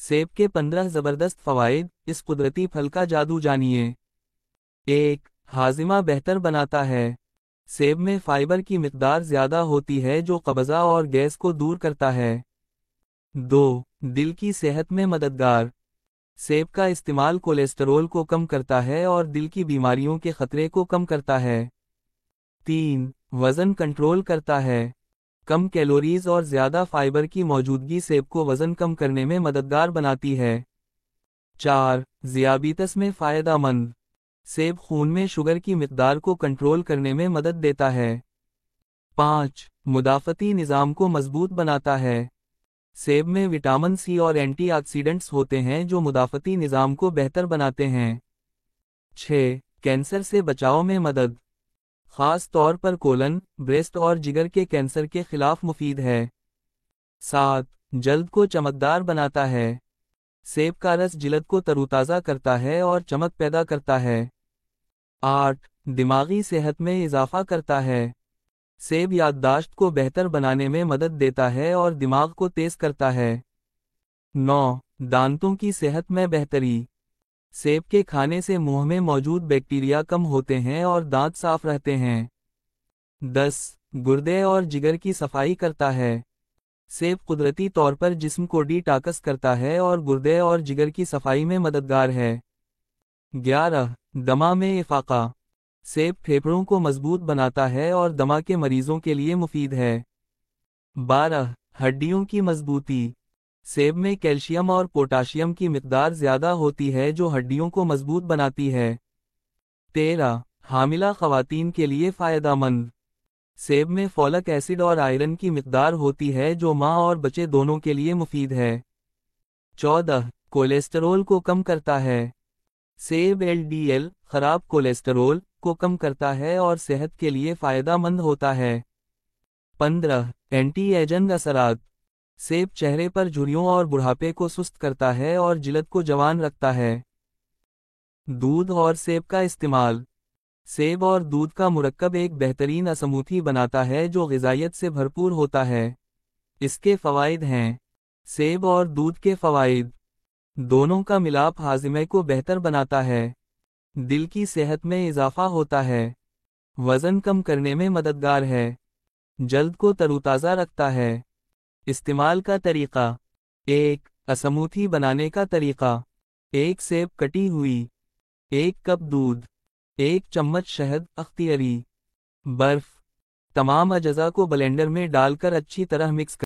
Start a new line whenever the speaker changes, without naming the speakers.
सेब के 15 ज़बरदस्त फ़वाइद, इस कुदरती फल का जादू जानिए। 1. हाजिमा बेहतर बनाता है। सेब में फाइबर की मिकदार ज़्यादा होती है जो कब्ज़ा और गैस को दूर करता है। 2. दिल की सेहत में मददगार। सेब का इस्तेमाल कोलेस्टेरोल को कम करता है और दिल की बीमारियों के खतरे को कम करता है। 3. वज़न कंट्रोल करता है। कम कैलोरीज और ज़्यादा फाइबर की मौजूदगी सेब को वज़न कम करने में मददगार बनाती है। 4. ज़ियाबीतस में फ़ायदेमंद। सेब खून में शुगर की मिकदार को कंट्रोल करने में मदद देता है। 5. मुदाफ़ती निज़ाम को मजबूत बनाता है। सेब में विटामिन सी और एंटीऑक्सीडेंट्स होते हैं जो मुदाफ़ती निज़ाम को बेहतर बनाते हैं। 6. कैंसर से बचाव में मदद। ख़ास तौर पर कोलन, ब्रेस्ट और जिगर के कैंसर के खिलाफ मुफीद है। 7. जल्द को चमकदार बनाता है। सेब का रस जिल्द को तरोताज़ा करता है और चमक पैदा करता है। 8. दिमागी सेहत में इजाफा करता है। सेब याददाश्त को बेहतर बनाने में मदद देता है और दिमाग को तेज़ करता है। 9. दांतों की सेहत में बेहतरी। सेब के खाने से मुंह में मौजूद बैक्टीरिया कम होते हैं और दांत साफ रहते हैं। 10. गुर्दे और जिगर की सफाई करता है। सेब कुदरती तौर पर जिस्म को डिटॉक्स करता है और गुर्दे और जिगर की सफाई में मददगार है। 11. दमा में इफाका। सेब फेफड़ों को मजबूत बनाता है और दमा के मरीजों के लिए मुफीद है। 12. हड्डियों की मजबूती। सेब में कैल्शियम और पोटाशियम की मिकदार ज़्यादा होती है जो हड्डियों को मजबूत बनाती है। 13. हामिला ख़वातीन के लिए फ़ायदेमंद। सेब में फोलिक एसिड और आयरन की मिकदार होती है जो माँ और बच्चे दोनों के लिए मुफीद है। 14. कोलेस्टेरोल को कम करता है। सेब LDL खराब कोलेस्टेरोल को कम करता है और सेहत के लिए फ़ायदेमंद होता है। 15. एंटी एजिंग असरात। सेब चेहरे पर झुर्रियों और बुढ़ापे को सुस्त करता है और जिल्द को जवान रखता है। दूध और सेब का इस्तेमाल। सेब और दूध का मुरक्कब एक बेहतरीन स्मूथी बनाता है जो ग़िज़ाइयत से भरपूर होता है। इसके फ़वाइद हैं। सेब और दूध के फ़वाइद। दोनों का मिलाप हाज़मे को बेहतर बनाता है। दिल की सेहत में इजाफ़ा होता है। वज़न कम करने में मददगार है। जल्द को तरोताज़ा रखता है। इस्तेमाल का तरीक़ा। 1. स्मूथी बनाने का तरीक़ा। 1 सेब कटी हुई, 1 कप दूध, 1 चम्मच शहद अख्तियारी, बर्फ। तमाम अज़्ज़ा को ब्लेंडर में डालकर अच्छी तरह मिक्स कर